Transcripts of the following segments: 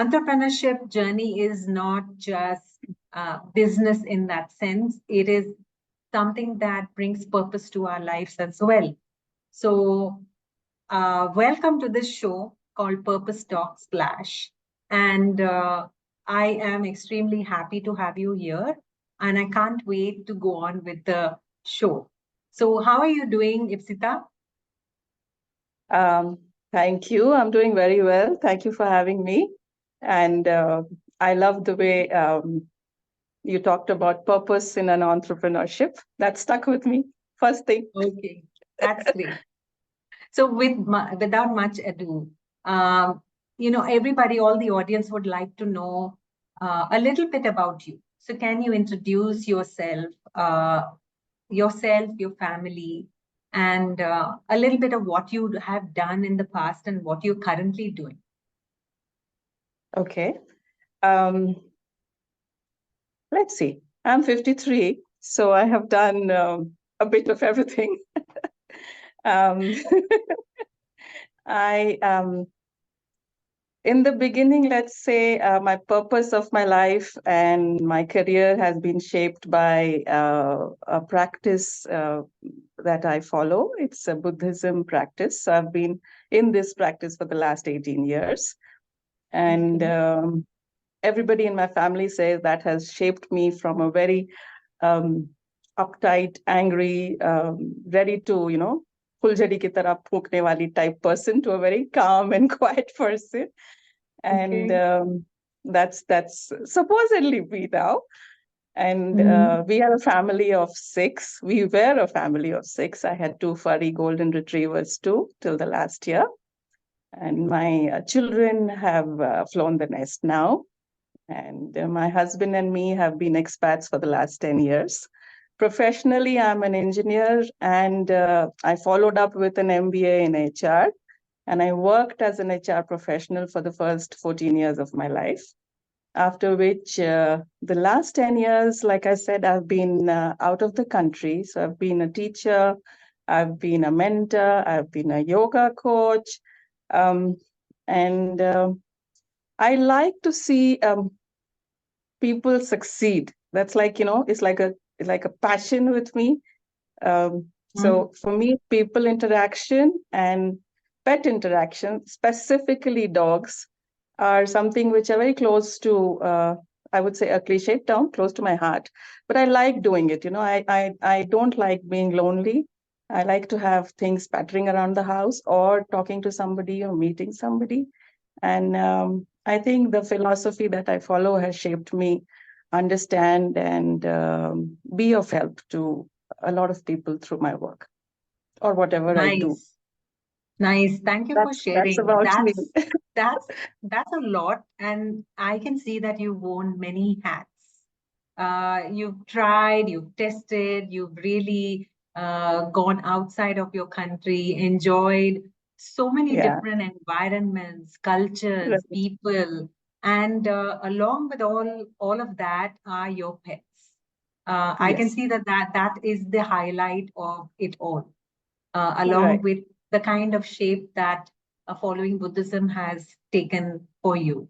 entrepreneurship journey is not just business in that sense. It is something that brings purpose to our lives as well. So, welcome to this show called Purpose Talk Splash. And I am extremely happy to have you here. And I can't wait to go on with the show. So, how are you doing, Ipsita? Thank you. I'm doing very well. Thank you for having me. And I love the way you talked about purpose in an entrepreneurship. That stuck with me. First thing. Okay, that's great. So, without much ado, everybody, all the audience would like to know a little bit about you. So, can you introduce yourself, your family, and a little bit of what you have done in the past and what you're currently doing? Okay. Let's see. I'm 53, so I have done a bit of everything. In the beginning, let's say my purpose of my life and my career has been shaped by a practice that I follow. It's a Buddhism practice. So I've been in this practice for the last 18 years. And everybody in my family says that has shaped me from a very uptight, angry, ready to, फुलझड़ी की तरह फूंकने वाली type person to a very calm and quiet person. And that's supposedly me now. And we are a family of 6. We were a family of 6. I had 2 furry golden retrievers too till the last year. And my children have flown the nest now. And my husband and me have been expats for the last 10 years. Professionally, I'm an engineer, and I followed up with an MBA in HR. And I worked as an HR professional for the first 14 years of my life. After which, the last 10 years, like I said, I've been out of the country. So I've been a teacher, I've been a mentor, I've been a yoga coach. And I like to see people succeed. That's like, it's like a passion with me. So for me, people interaction and pet interaction, specifically dogs, are something which are very close to, I would say a cliche term, close to my heart. But I like doing it. I don't like being lonely. I like to have things pattering around the house or talking to somebody or meeting somebody. And I think the philosophy that I follow has shaped me understand and be of help to a lot of people through my work or whatever I do. Nice. Thank you for sharing. That's about me. That's a lot. And I can see that you've worn many hats. You've tried, you've tested, you've really gone outside of your country, enjoyed so many different environments, cultures, people. And along with all of that are your pets. I can see that is the highlight of it all, along with the kind of shape that following Buddhism has taken for you.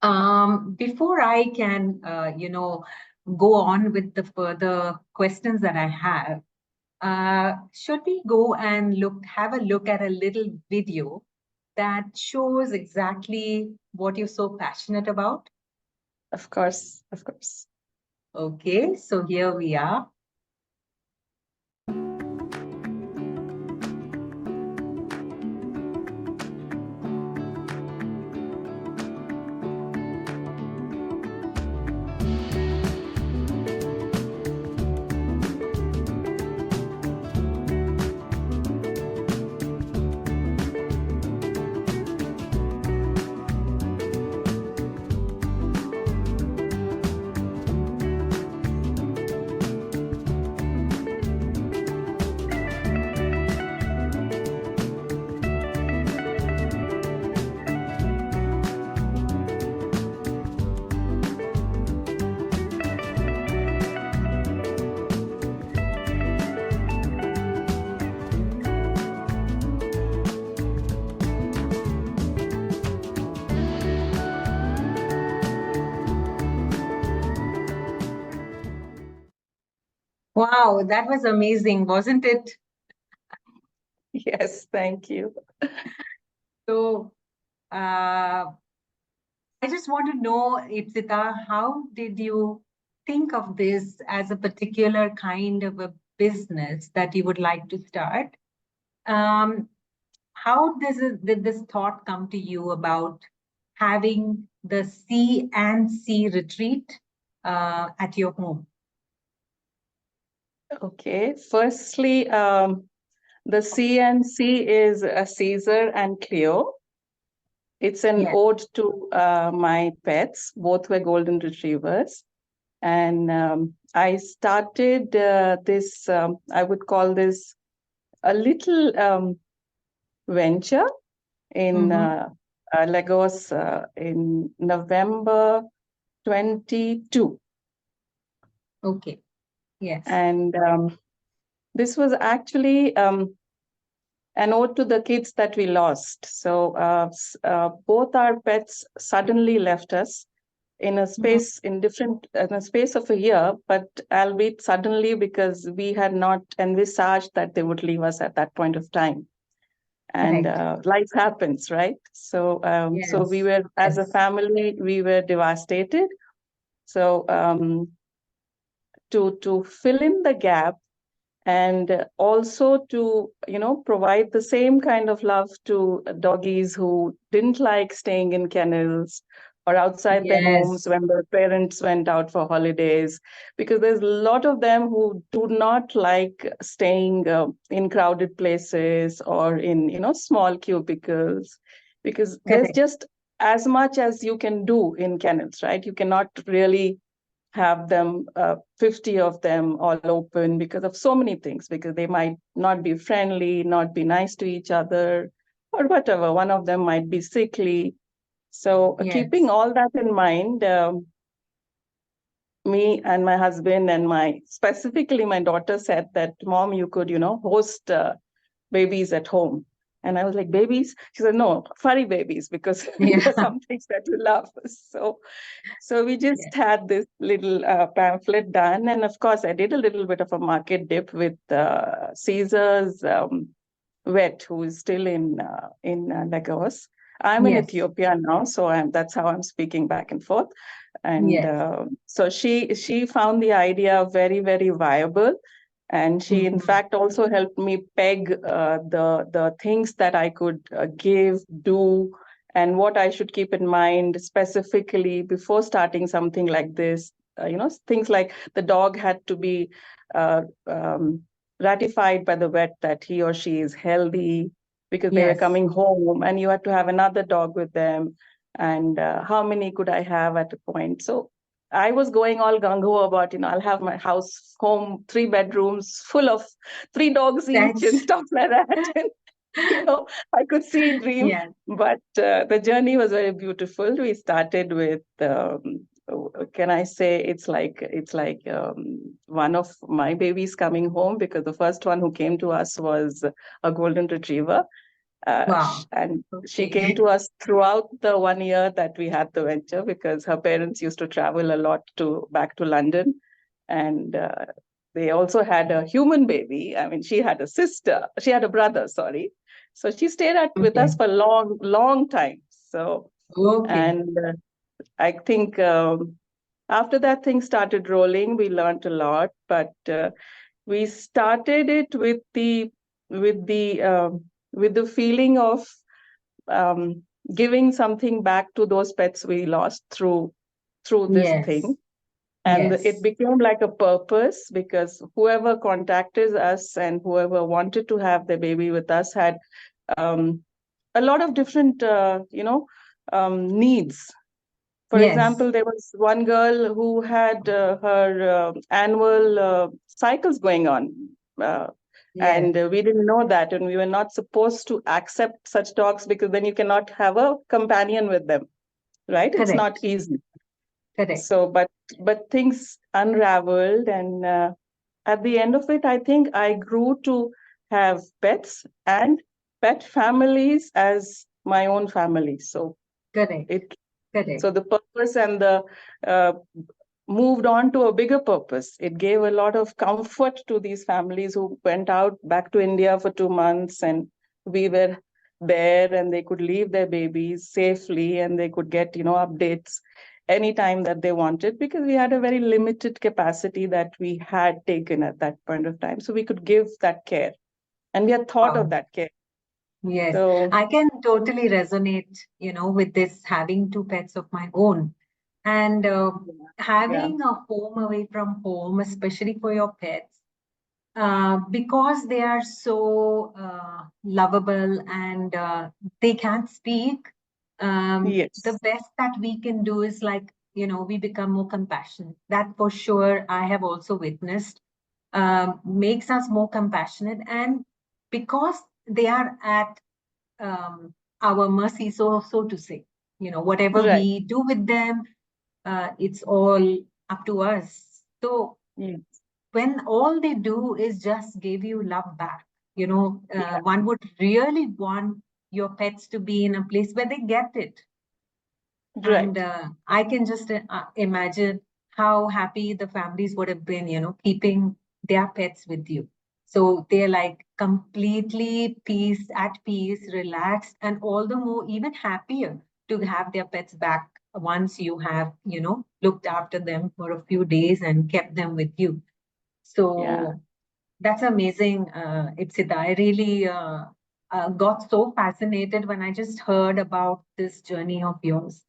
Before I can, go on with the further questions that I have, should we go and have a look at a little video that shows exactly what you're so passionate about? Of course, of course. Okay, so here we are. Wow, that was amazing, wasn't it? Yes, thank you. So, I just want to know, Ipsita, how did you think of this as a particular kind of a business that you would like to start? Um, did this thought come to you about having the CNC retreat at your home? Okay, firstly, the CNC is a Ceasar and Cleo. It's an Yes. ode to my pets. Both were golden retrievers. And I started this, I would call this a little venture in Mm-hmm. Lagos in November 22. Okay. Yes. And this was actually an ode to the kids that we lost. So both our pets suddenly left us in a Mhm. space in a space of a year, but albeit suddenly because we had not envisaged that they would leave us at that point of time. And Correct. life happens, right? So we Yes. were, as a Yes. family, we were devastated. So to fill in the gap, and also to provide the same kind of love to doggies who didn't like staying in kennels or outside their homes Yes. when their parents went out for holidays, because there's a lot of them who do not like staying in crowded places or in small cubicles, because there's Correct. just as much as you can do in kennels, right? You cannot really have them 50 of them all open because of so many things, because they might not be friendly, not be nice to each other, or whatever. One of them might be sickly. So keeping Yes. all that in mind, me and my husband and my specifically my daughter said that, Mom, you could host babies at home. And I was like, babies? She said, no, furry babies, because Yeah. there's some things that you love. So we just Yes. had this little pamphlet done. And of course, I did a little bit of a market dip with Caesar's vet, who is still in Lagos. I'm in Yes. Ethiopia now, so that's how I'm speaking back and forth. And Yes. so she found the idea very, very viable. And she, in Mhm. fact, also helped me peg the things that I could give, do, and what I should keep in mind specifically before starting something like this. Things like the dog had to be uh, um, ratified by the vet that he or she is healthy, because they were Yes. coming home and you had to have another dog with them. And how many could I have at a point? So I was going all gung-ho about, I'll have my house, home, 3 bedrooms full of 3 dogs each and That's stuff like that. And, I could see dream, yes. but the journey was very beautiful. We started with, can I say, it's like one of my babies coming home, because the first one who came to us was a golden retriever. Wow. And she came Okay. to us throughout the 1 year that we had the venture, because her parents used to travel a lot back to London. And they also had a human baby. I mean, she had a brother, sorry. So she stayed with Okay. us for a long, long time. So, Okay. and I think after that, things started rolling. We learned a lot, but we started it with the with the feeling of um, giving something back to those pets we lost through this Yes. thing. And it Yes. became like a purpose, because whoever contacted us and whoever wanted to have their baby with us had um, a lot of different needs. For Yes. example, there was one girl who had her annual cycles going on. Uh, Yes. and we didn't know that. And we were not supposed to accept such dogs, because then you cannot have a companion with them, right? It's not Correct. easy. Correct. So, but things unraveled. And at the end of it, I think I grew to have pets and pet families as my own family. So Correct. it Correct. so the purpose and the uh, moved on to a bigger purpose. It gave a lot of comfort to these families who went out back to India for 2 months, and we were there, and they could leave their babies safely, and they could get, updates anytime that they wanted, because we had a very limited capacity that we had taken at that point of time. So we could give that care, and we had thought of Wow. that care. Yes, So I can totally resonate, with this having two pets of my own. And yeah, having a home away from home, especially for your pets, because they are so lovable and they can't speak, the yes, best that we can do is like, we become more compassionate. That for sure, I have also witnessed, makes us more compassionate. And because they are at our mercy, so to say, whatever right, we do with them, it's all up to us. So yes, when all they do is just give you love back, yeah, one would really want your pets to be in a place where they get it. And right, I can just imagine how happy the families would have been, keeping their pets with you. So they're like completely at peace, relaxed, and all the more even happier to have their pets back once you have, looked after them for a few days and kept them with you. yeah, So that's amazing, Ipsita. I really got so fascinated when I just heard about this journey of yours.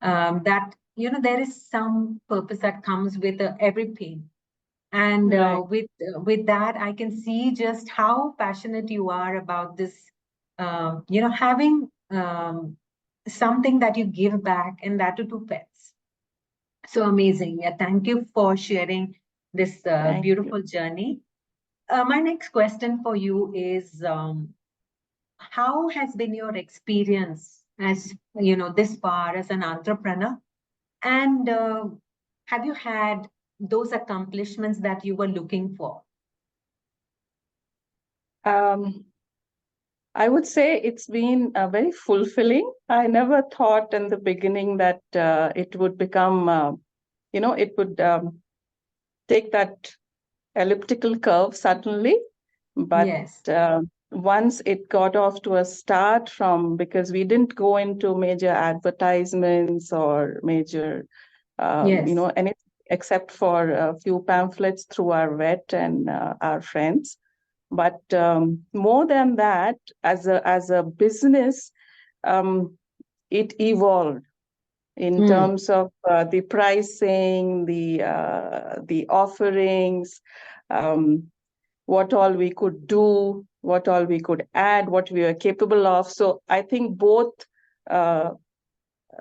That there is some purpose that comes with every pain, and right, with that, I can see just how passionate you are about this. Having something that you give back, and that to pets. So amazing! Yeah, thank you for sharing this thank you. beautiful journey. My next question for you is, how has been your experience as this far as an entrepreneur, and have you had those accomplishments that you were looking for? Um, I would say it's been very fulfilling. I never thought in the beginning that it would become, it would take that elliptical curve suddenly. But Yes, once it got off to a start from, because we didn't go into major advertisements or major, yes, anything except for a few pamphlets through our vet and our friends. But more than that, as a business, um, it evolved in mm, terms of the pricing, the offerings, um, what all we could do, what all we could add, what we were capable of. So I think both, uh,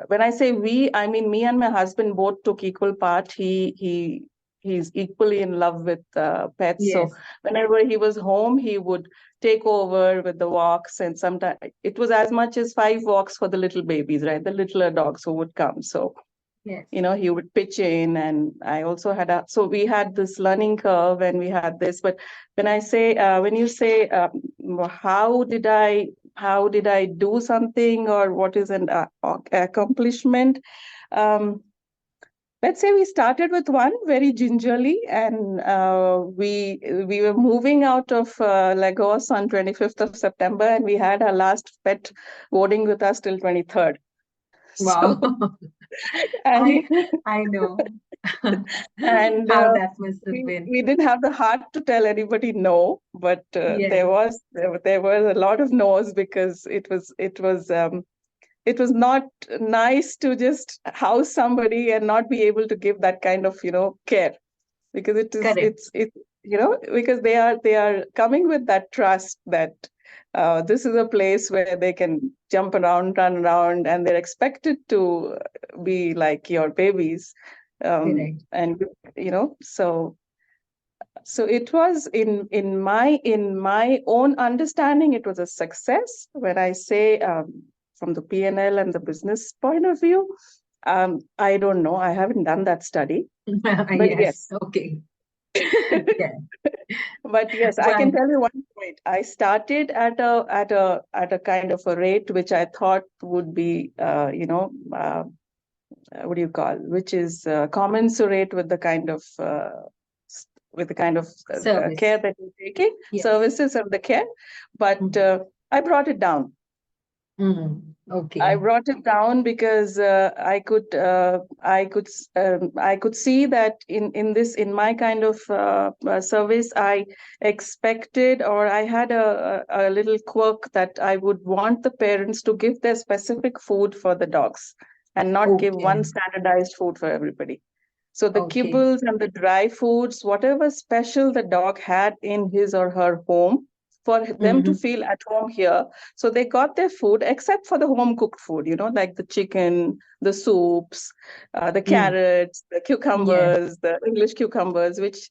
when I say we, I mean me and my husband both took equal part. He's equally in love with pets. So yes, whenever he was home, he would take over with the walks, and sometimes it was as much as 5 walks for the little babies, right? The littler dogs who would come. So yes. he would pitch in, and I also had so we had this learning curve, and we had this. But when you say, how did I do something, or what is an accomplishment? um, let's say we started with one very gingerly, and we were moving out of Lagos on 25th of September, and we had our last pet boarding with us till 23rd. Wow. So and I I know and how that must have been. we didn't have the heart to tell anybody no, but Yes, there was a lot of no's, because it was not nice to just house somebody and not be able to give that kind of care, because correct, it's because they are coming with that trust that this is a place where they can jump around, run around, and they're expected to be like your babies. correct. And so it was, in my own understanding, it was a success. When I say, from the P&L and the business point of view, I don't know, I haven't done that study, but Yes, yes. okay. Yeah. But yes, I can Well, tell you one point. I started at a kind of a rate which I thought would be, what do you call, which is commensurate with the kind of Service. care that you're taking, Yes. services and the care. But I brought it down. Okay. I brought it down because I could see that in my kind of service, I expected, or I had a little quirk that I would want the parents to give their specific food for the dogs and not give Okay. one standardized food for everybody. So the Okay. kibbles and the dry foods, whatever special the dog had in his or her home, for them to feel at home here. So they got their food except for the home cooked food, like the chicken, the soups, the carrots, the Yes. cucumbers, the English cucumbers, which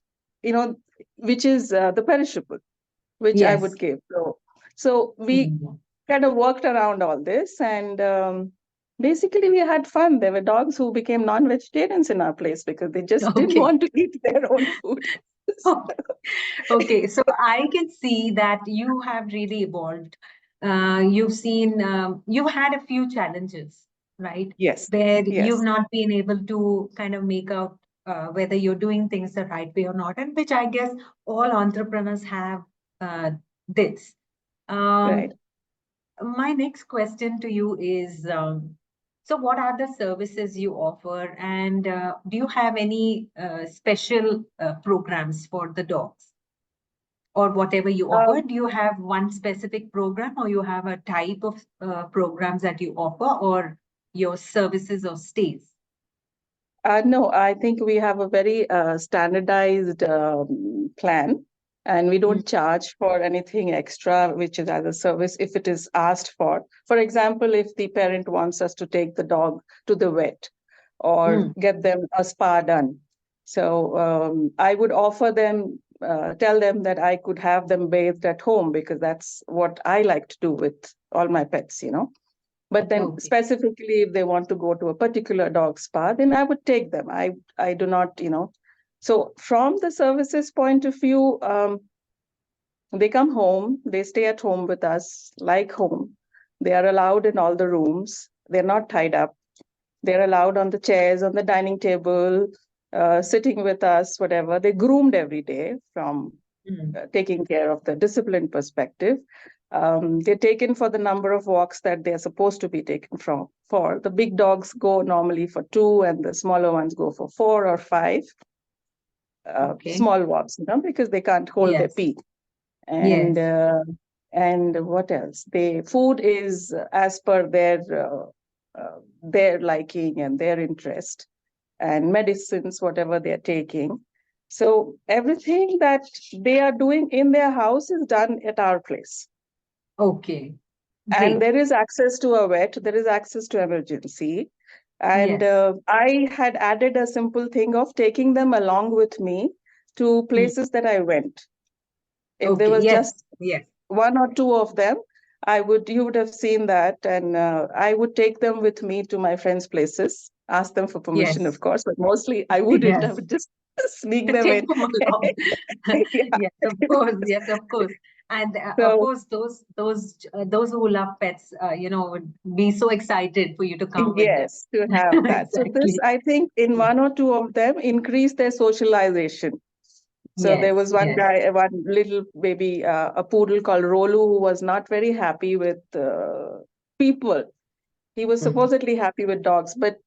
is the perishable, which I would Yes. give. So we kind of worked around all this, and basically we had fun. There were dogs who became non-vegetarians in our place because they just didn't Okay. want to eat their own food. Okay, so I can see that you have really evolved. You've had a few challenges, right? Yes, Where you've yes, not been able to kind of make out whether you're doing things the right way or not, and which I guess all entrepreneurs have this. right. Um, my next question to you is, so what are the services you offer, and do you have any special programs for the dogs? Or whatever you offer, Um, do you have one specific program, or you have a type of programs that you offer, or your services or stays? no, I think we have a very standardized plan, and we Mm, don't charge for anything extra, which is as a service if it is asked for. For example, if the parent wants us to take the dog to the vet or mm, get them a spa done. So I would offer them, tell them that I could have them bathed at home because that's what I like to do with all my pets. But then okay. specifically, if they want to go to a particular dog spa, then I would take them. I do not. So from the services point of view, they come home, they stay at home with us, like home. They are allowed in all the rooms. They're not tied up. They're allowed on the chairs, on the dining table, sitting with us, whatever. They're groomed every day from Mm, taking care of the discipline perspective. They're taken for the number of walks that they're supposed to be taken for. The big dogs go normally for 2, and the smaller ones go for 4 or 5 okay. small walks, because they can't hold their Yes. pee. And Yes. and what else? The food is as per their liking and their interest, and medicines, whatever they're taking. So everything that they are doing in their house is done at our place. Okay. And Great. there is access to a vet, there is access to emergency. And Yes. I had added a simple thing of taking them along with me to Mm, places that I went. If there okay. was Yes. just Yes. one or two of them, you would have seen that. And I would take them with me to my friends' places, ask them for permission, Yes. of course, but mostly I wouldn't. I Yes. would just sneak them Take in. them along. Yeah. Yes, of course. Yes, of course. And of So, course, those who love pets, would be so excited for you to come with them. yes, to have that. So this, Exactly. I think, in one or two of them, increase their socialization. So there Yes. was one Yes. guy, one little baby, a poodle called Rolu, who was not very happy with people. He was Mm. supposedly happy with dogs, but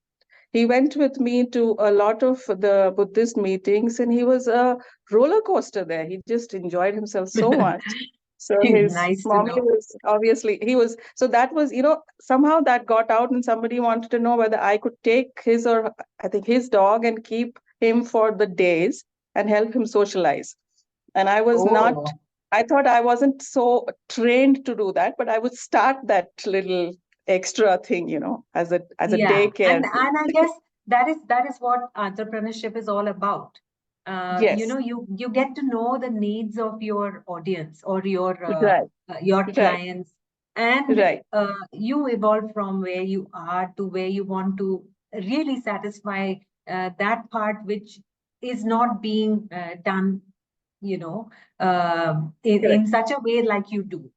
he went with me to a lot of the Buddhist meetings, and he was a roller coaster there. He just enjoyed himself so much. So his Nice to mommy know. was obviously, so that was, somehow that got out, and somebody wanted to know whether I could take I think his dog, and keep him for the days and help him socialize. And Oh, I thought I wasn't so trained to do that, but I would start that little extra thing, as a yeah. daycare thing. And I guess that is what entrepreneurship is all about. Yes, You get to know the needs of your audience, or right, your right, clients, and right, you evolve from where you are to where you want to really satisfy that part which is not being done, in correct. such a way like you do.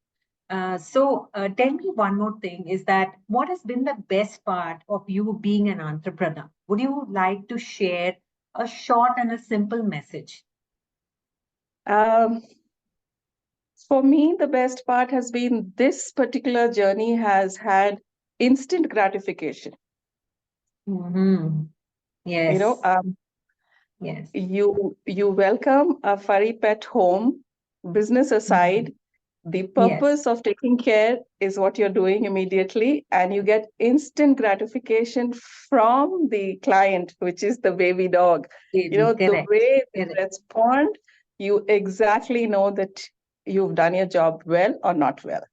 So tell me one more thing is that what has been the best part of you being an entrepreneur? Would you like to share a short and a simple message? Um, for me, the best part has been this particular journey has had instant gratification. Mm-hmm. You know, Yes, yes, you welcome a furry pet home, business mhm, aside, the yes, purpose of taking care is what you're doing immediately, and you get instant gratification from the client, which is the baby dog. You baby, know, the correct, way they correct. respond, you exactly know that you've done your job well or not well.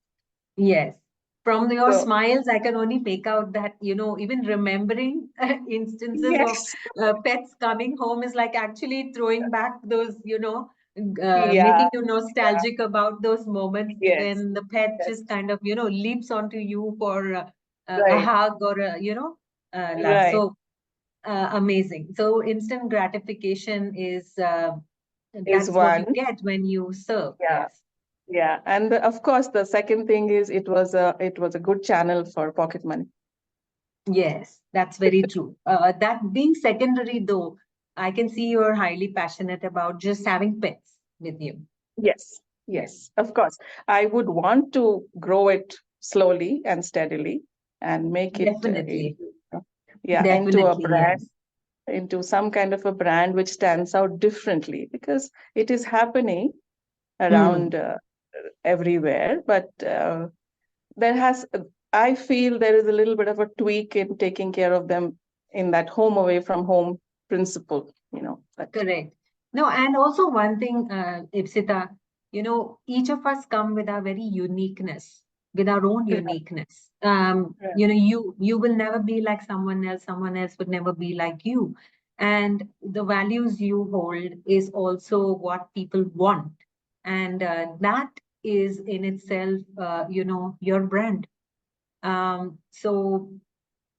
Yes. From your So, smiles, I can only make out that, even remembering instances of yes, pets coming home is like actually throwing back those, yeah, making you yeah, nostalgic about those moments yes, when the pet yes, just kind of, leaps onto you for a right, hug or love. right, So amazing. So instant gratification is is that's what you one. get when you serve. Yeah. Yes. Yeah, and of course, the second thing is it was a good channel for pocket money. Yes, that's very true. That being secondary, though, I can see you're highly passionate about just having pets with you. Yes, Yeah, yes, of course. I would want to grow it slowly and steadily and make it definitely. into a Definitely, brand, yes. into some kind of a brand which stands out differently because it is happening around Hmm, everywhere. But there has, I feel there is a little bit of a tweak in taking care of them in that home away from home principle, that. correct. No, and also one thing, Ipsita, each of us come with our very uniqueness, with our own Right, uniqueness. right. You will never be like someone else would never be like you. And the values you hold is also what people want. And that is in itself, your brand. So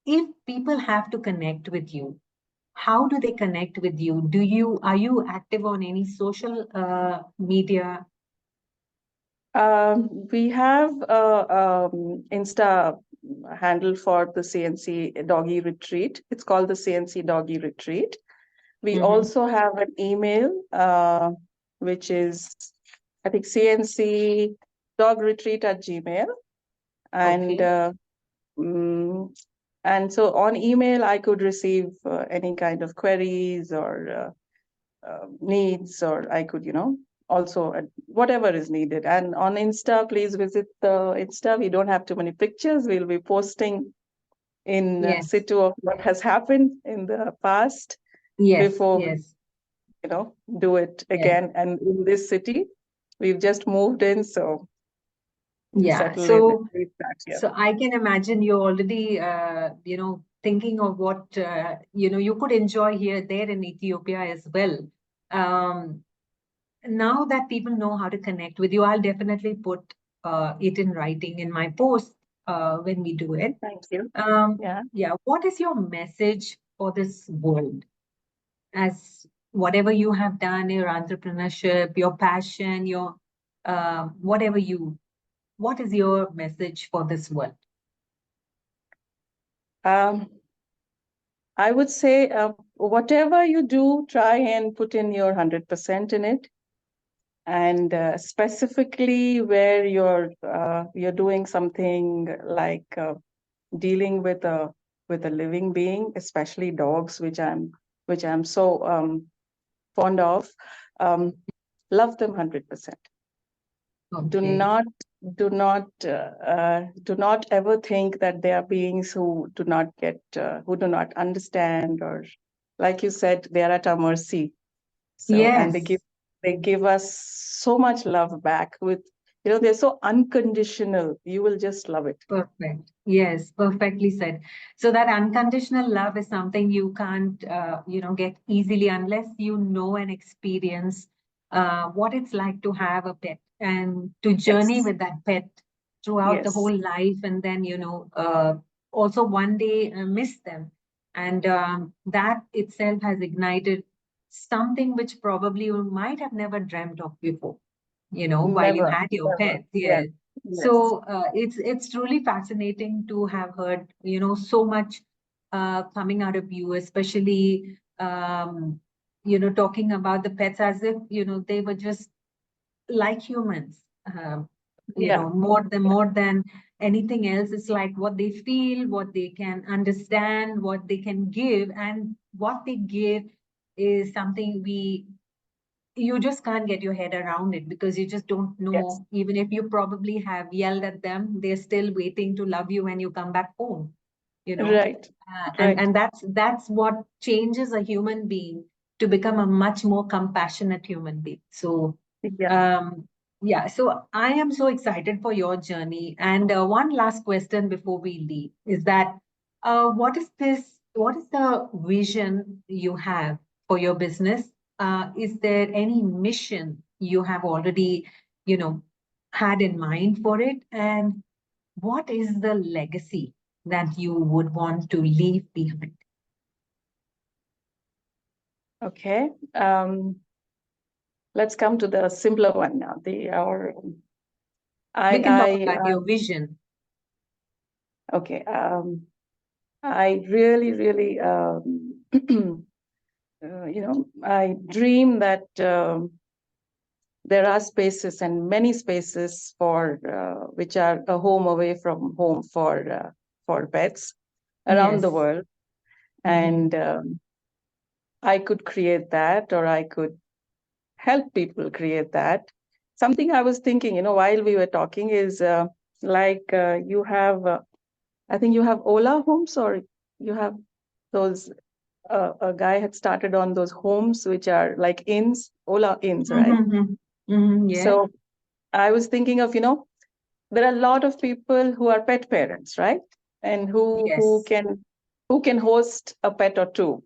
if people have to connect with you, how do they connect with you? Are you active on any social media? We have a Insta handle for the CNC Doggy Retreat. It's called the CNC Doggy Retreat. We Mm-hmm. also have an email, which is, I think, CNC Dog Retreat at Gmail. And Okay. mm, and so on email, I could receive any kind of queries or needs, or I could, also whatever is needed. And on Insta, please visit the Insta. We don't have too many pictures. We'll be posting in Yes. situ of what has happened in the past Yes. before we, Yes. do it Yes. again. And in this city, we've just moved in, so we'll Yeah. settle in and So, restart here. so I can imagine you're already, thinking of what, you could enjoy here, there in Ethiopia as well. Um, Now that people know how to connect with you, I'll definitely put it in writing in my post when we do it. Thank you. Yeah. Yeah, what is your message for this world? As whatever you have done, your entrepreneurship, your passion, your whatever what is your message for this world? Um, I would say whatever you do, try and put in your 100% in it. And specifically where you're doing something like dealing with a living being, especially dogs, which I'm so fond of. Um, love them 100%. Do Okay. not do not ever think that they are beings who do not understand, or like you said, they are at our mercy. So, and Yes. they give us so much love back with, they're so unconditional. You will just love it. Perfect. Yes, perfectly said. So that unconditional love is something you can't, get easily unless you know and experience what it's like to have a pet and to journey Yes. with that pet throughout the Yes. whole life, and then, also one day miss them. And that itself has ignited something which probably you might have never dreamt of before, while you Never, had your never. pet. Yes. Yes. Yes. So it's truly fascinating to have heard, so much coming out of you, especially talking about the pets as if they were just like humans. Yeah. More than anything else, it's like what they feel, what they can understand, what they can give, and what they give is something you just can't get your head around it, because you just don't Yes. know. Even if you probably have yelled at them, they're still waiting to love you when you come back home, you know Right. and Right. and that's what changes a human being to become a much more compassionate human being. So Yeah. um yeah, so I am so excited for your journey. And one last question before we leave is that what is the vision you have for your business? Is there any mission you have already, you know, had in mind for it? And what is the legacy that you would want to leave behind? Okay. Let's come to the simpler one now. The our We can talk I about your vision. okay. I really, really, I dream that there are spaces and many spaces for which are a home away from home for pets around the Yes. world, Hmm. and I could create that, or I could help people create that. Something I was thinking, while we were talking is like you have, I think you have Ola homes, or you have those. A guy had started on those homes which are like inns, Ola inns, right? Hmm. Hmm. Yeah. So I was thinking of, there are a lot of people who are pet parents, right? And who who Yes. can who can host a pet or two.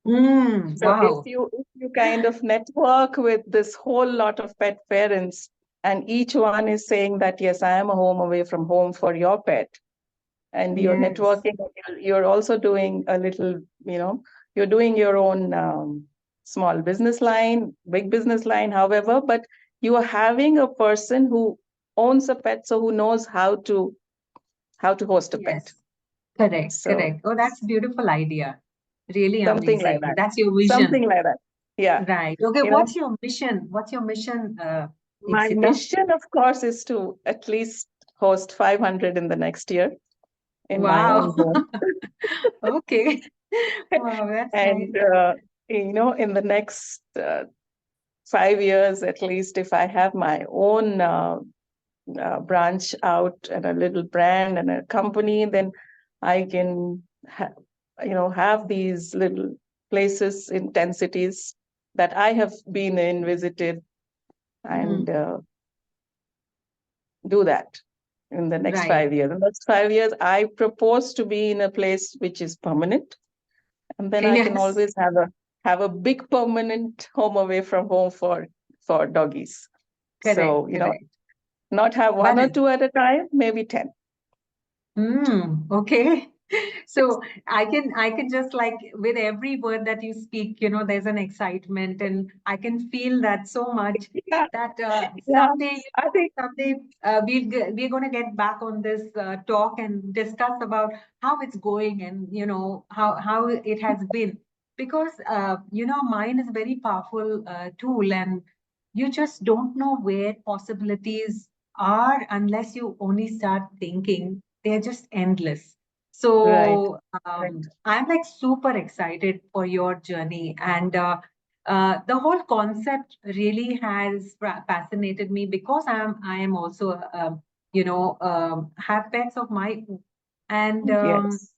So if Wow. you kind of network with this whole lot of pet parents, and each one is saying that, yes, I am a home away from home for your pet, and you're Yes. networking, you're also doing a little, you're doing your own small business line, big business line, however, but you are having a person who owns a pet, so who knows how to host a pet. Yes. Correct. So Correct. Oh, that's beautiful idea. Really something like amazing. that. That's your vision. Something like that. Yeah. Right. Okay. You know, What's your mission? What's your mission, my Ipsita? mission, of course, is to at least host 500 in the next year in my Wow. own home. Okay. Wow, that's nice. And, in the next 5 years, at least, if I have my own branch out and a little brand and a company, then I can, have these little places in 10 cities that I have been in, visited, and Hmm. do that in the next Right. 5 years. In the next 5 years, I propose to be in a place which is permanent, and then I can Yes. always have a big permanent home away from home for doggies. Correct. So, Correct. not have But one or two at a time, maybe 10. Okay. So I can just, like, with every word that you speak, there's an excitement, and I can feel that so much Yeah, that yeah. I think someday we're going to get back on this talk and discuss about how it's going, and how it has been, because mind is a very powerful tool, and you just don't know where possibilities are unless you only start thinking. They're just endless. right, So right. I'm like super excited for your journey, and the whole concept really has fascinated me, because I am also have pets of my own, and Yes.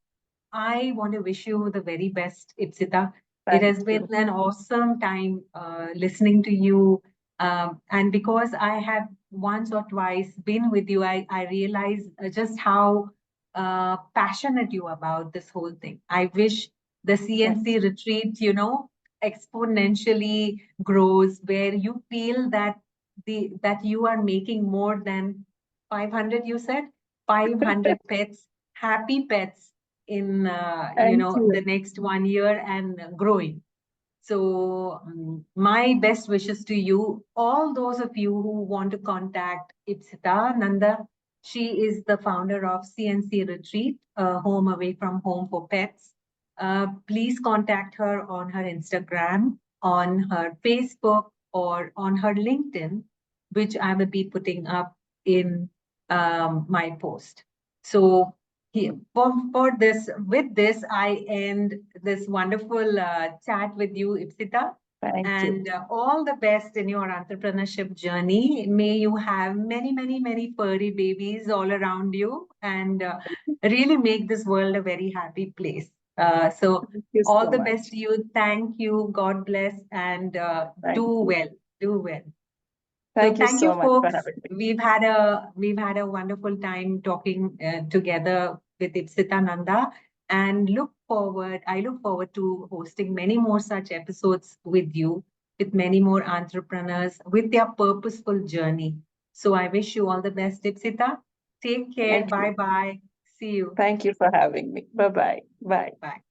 I want to wish you the very best, Ipsita. It Thank has been you. an awesome time listening to you. And because I have once or twice been with you, I realize just how passionate you are about this whole thing. I wish the CNC Yes. retreat, exponentially grows, where you feel that that you are making more than 500, you said, 500 pets, happy pets in Thank the you. next one year, and growing. So my best wishes to you, all those of you who want to contact Ipsita Nanda. She is the founder of CNC Retreat, home away from home for pets. Please contact her on her Instagram, on her Facebook, or on her LinkedIn, which I will be putting up in my post. So for this, with this, I end this wonderful chat with you, Ipsita. Thank you. And all the best in your entrepreneurship journey. May you have many, many, many furry babies all around you and really make this world a very happy place. So Thank you all so the much. best to you. Thank you. God bless and Thank do you. well. Do well. Thank So you thank so you, much for folks. having me. We've had a wonderful time talking together with Ipsita Nanda, and I look forward to hosting many more such episodes with you, with many more entrepreneurs with their purposeful journey. So I wish you all the best, Ipsita. Take care. Thank Bye you. bye. See you. Thank you for having me. Bye-bye. Bye. Bye.